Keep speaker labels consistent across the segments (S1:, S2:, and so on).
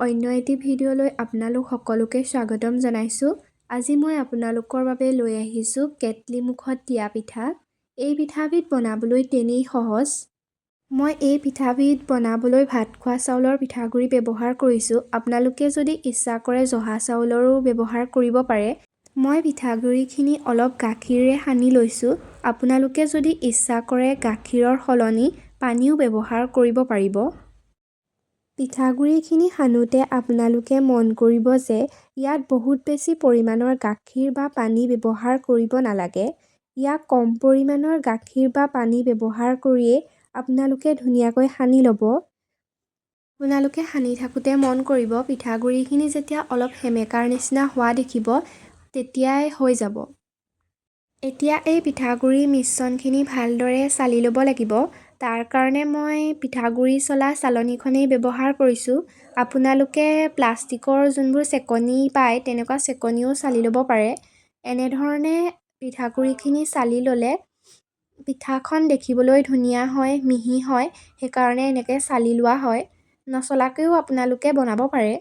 S1: অন্য এটি ভিডিঅ'লৈ আপোনালোক সকলোকে স্বাগতম জনাইছোঁ। আজি মই আপোনালোকৰ বাবে লৈ আহিছোঁ কেটলি মুখত দিয়া পিঠা। এই পিঠাবিধ বনাবলৈ তেনেই সহজ। মই এই পিঠাবিধ বনাবলৈ ভাত খোৱা চাউলৰ পিঠাগুড়ি ব্যৱহাৰ কৰিছোঁ। আপোনালোকে যদি ইচ্ছা কৰে জহা চাউলৰো ব্যৱহাৰ কৰিব পাৰে। মই পিঠাগুড়িখিনি অলপ গাখীৰেৰে সানি লৈছোঁ। আপোনালোকে যদি ইচ্ছা কৰে গাখীৰৰ সলনি পানীও ব্যৱহাৰ কৰিব পাৰিব। পিঠাগুড়িখিনি সানোতে আপোনালোকে মন কৰিব যে ইয়াত বহুত বেছি পৰিমাণৰ গাখীৰ বা পানী ব্যৱহাৰ কৰিব নালাগে। ইয়াক কম পৰিমাণৰ গাখীৰ বা পানী ব্যৱহাৰ কৰিয়ে আপোনালোকে ধুনীয়াকৈ সানি ল'ব। আপোনালোকে সানি থাকোঁতে মন কৰিব পিঠাগুড়িখিনি যেতিয়া অলপ সেমেকাৰ নিচিনা হোৱা দেখিব তেতিয়াই হৈ যাব। এতিয়া এই পিঠাগুড়িৰ মিশ্ৰণখিনি ভালদৰে চালি ল'ব লাগিব। তাৰ কাৰণে মই পিঠাগুড়ি চলা চালনীখনেই ব্যৱহাৰ কৰিছোঁ। আপোনালোকে প্লাষ্টিকৰ যোনবোৰ চেকনি পায় তেনেকুৱা চেকনিও চালি ল'ব পাৰে। এনেধৰণে পিঠাগুড়িখিনি চালি ল'লে পিঠাখন দেখিবলৈ ধুনীয়া হয়, মিহি হয়, সেইকাৰণে এনেকৈ চালি লোৱা হয়। নচলাকৈও আপোনালোকে বনাব পাৰে।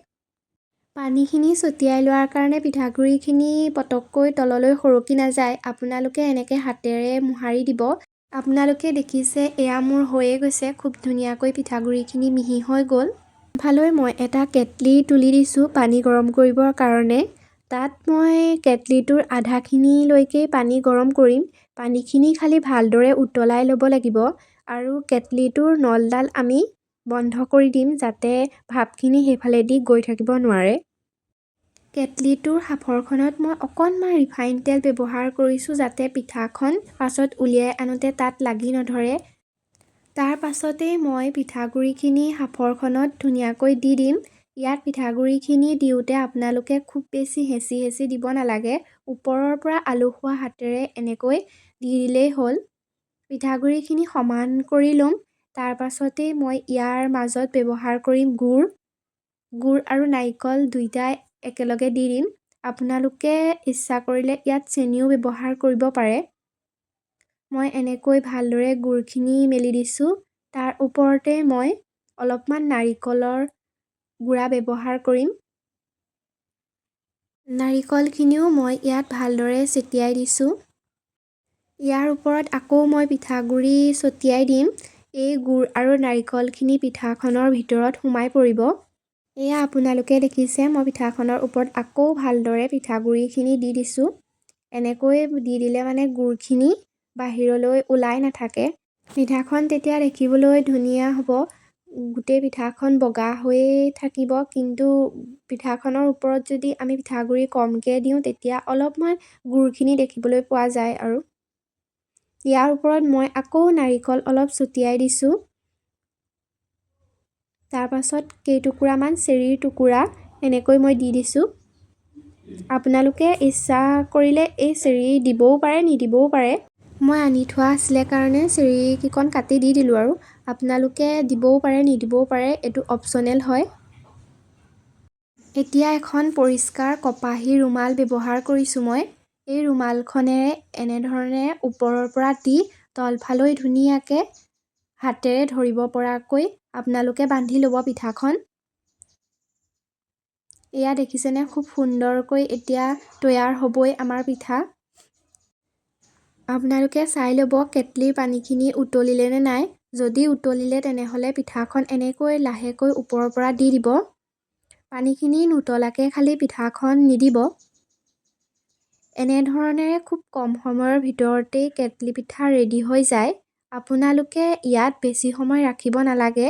S1: পানীখিনি ছটিয়াই লোৱাৰ কাৰণে পিঠাগুড়িখিনি পটককৈ তললৈ সৰকি নাযায়। আপোনালোকে এনেকৈ হাতেৰে মোহাৰি দিব। আপোনালোকে দেখিছে এয়া মোৰ হৈয়ে গৈছে, খুব ধুনীয়াকৈ পিঠাগুড়িখিনি মিহি হৈ গ'ল। ইফালে মই এটা কেটলি তুলি দিছোঁ পানী গৰম কৰিবৰ কাৰণে। তাত মই কেটলিটোৰ আধাখিনিলৈকেই পানী গৰম কৰিম। পানীখিনি খালি ভালদৰে উতলাই ল'ব লাগিব আৰু কেটলিটোৰ নলডাল আমি বন্ধ কৰি দিম যাতে ভাপখিনি সেইফালেদি গৈ থাকিব নোৱাৰে। কেটলিটোৰ সাঁফৰখনত মই অকণমান ৰিফাইন তেল ব্যৱহাৰ কৰিছোঁ যাতে পিঠাখন পাছত উলিয়াই আনোতে তাত লাগি নধৰে। তাৰ পাছতেই মই পিঠাগুড়িখিনি সাঁফৰখনত ধুনীয়াকৈ দি দিম। ইয়াত পিঠাগুড়িখিনি দিওঁতে আপোনালোকে খুব বেছি হেঁচি হেঁচি দিব নালাগে। ওপৰৰ পৰা আলসুৱা হাতেৰে এনেকৈ দি দিলেই হ'ল। পিঠাগুড়িখিনি সমান কৰি ল'ম। তাৰ পাছতেই মই ইয়াৰ মাজত ব্যৱহাৰ কৰিম গুড় আৰু নাৰিকল দুইটাই একেলগে দি দিম। আপোনালোকে ইচ্ছা কৰিলে ইয়াত চেনিও ব্যৱহাৰ কৰিব পাৰে। মই এনেকৈ ভালদৰে গুড়খিনি মেলি দিছোঁ। তাৰ ওপৰতে মই অলপমান নাৰিকলৰ গুড়া ব্যৱহাৰ কৰিম। নাৰিকলখিনিও মই ইয়াত ভালদৰে ছটিয়াই দিছোঁ। ইয়াৰ ওপৰত আকৌ মই পিঠাগুড়ি ছটিয়াই দিম। এই গুড় আৰু নাৰিকলখিনি পিঠাখনৰ ভিতৰত সোমাই পৰিব। এয়া আপোনালোকে দেখিছে মই পিঠাখনৰ ওপৰত আকৌ ভালদৰে পিঠাগুড়িখিনি দি দিছোঁ। এনেকৈ দি দিলে মানে গুড়খিনি বাহিৰলৈ ওলাই নাথাকে। পিঠাখন তেতিয়া দেখিবলৈ ধুনীয়া হ'ব। গোটেই পিঠাখন বগা হৈয়ে থাকিব, কিন্তু পিঠাখনৰ ওপৰত যদি আমি পিঠাগুড়ি কমকৈ দিওঁ তেতিয়া অলপমান গুড়খিনি দেখিবলৈ পোৱা যায় আৰু। ইয়াৰ ওপৰত মই আকৌ নাৰিকল অলপ ছটিয়াই দিছোঁ। তাৰ পাছত কেইটুকুৰামান চেৰিৰ টুকুৰা এনেকৈ মই দি দিছোঁ। আপোনালোকে ইচ্ছা কৰিলে এই চেৰি দিবও পাৰে নিদিবও পাৰে। মই আনি থোৱা আছিলে কাৰণে চেৰিকেইকণ কাটি দি দিলোঁ আৰু। আপোনালোকে দিবও পাৰে নিদিবও পাৰে, এইটো অপশ্যনেল হয়। এতিয়া এখন পৰিষ্কাৰ কপাহী ৰুমাল ব্যৱহাৰ কৰিছোঁ মই। এই ৰুমালখনেৰে এনেধৰণে ওপৰৰ পৰা দি তলফালৈ ধুনীয়াকৈ হাতেৰে ধৰিব পৰাকৈ আপোনালোকে বান্ধি ল'ব পিঠাখন। এয়া দেখিছেনে খুব সুন্দৰকৈ এতিয়া তৈয়াৰ হ'বই আমাৰ পিঠা। আপোনালোকে চাই ল'ব কেটলিৰ পানীখিনি উতলিলে নে নাই। যদি উতলিলে তেনেহ'লে পিঠাখন এনেকৈ লাহেকৈ ওপৰৰ পৰা দি দিব। পানীখিনি নুতলাকৈ খালি পিঠাখন নিদিব। এনেধৰণেৰে খুব কম সময়ৰ ভিতৰতেই কেটলি পিঠা ৰেডি হৈ যায়। আপোনালোকে ইয়াত বেছি সময় ৰাখিব নালাগে।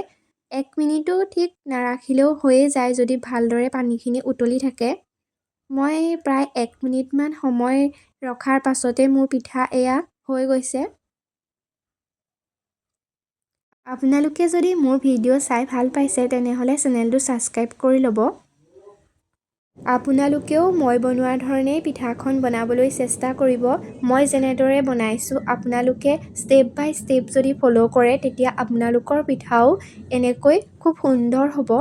S1: 1 মিনিটো ঠিক নাৰাখিলেও হৈয়ে যায় যদি ভালদৰে পানীখিনি উতলি থাকে। মই প্ৰায় 1 মিনিটমান সময় ৰখাৰ পাছতে মোৰ পিঠা এয়া হৈ গৈছে। আপোনালোকে যদি মোৰ ভিডিঅ' চাই ভাল পাইছে তেনেহ'লে চেনেলটো ছাবস্ক্ৰাইব কৰি ল'ব। আপোনালোকেও মই বনোৱা ধৰণেই পিঠাখন বনাবলৈ চেষ্টা কৰিব। মই যেনেদৰে বনাইছোঁ আপোনালোকে ষ্টেপ বাই ষ্টেপ যদি ফ'ল' কৰে তেতিয়া আপোনালোকৰ পিঠাও এনেকৈ খুব সুন্দৰ হ'ব।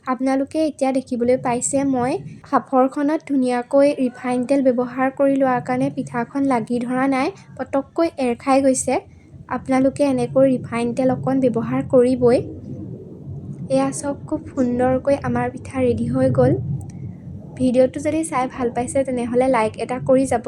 S1: আপোনালোকে এতিয়া দেখিবলৈ পাইছে মই সাঁফৰখনত ধুনীয়াকৈ ৰিফাইন তেল ব্যৱহাৰ কৰি লোৱাৰ কাৰণে পিঠাখন লাগি ধৰা নাই, পটককৈ এৰ খাই গৈছে। আপোনালোকে এনেকৈ ৰিফাইন তেল অকণ ব্যৱহাৰ কৰিবই। এয়া চাওক খুব সুন্দৰকৈ আমাৰ পিঠা ৰেডি হৈ গ'ল। ভিডিঅ'টো যদি চাই ভাল পাইছে তেনেহ'লে লাইক এটা কৰি যাব।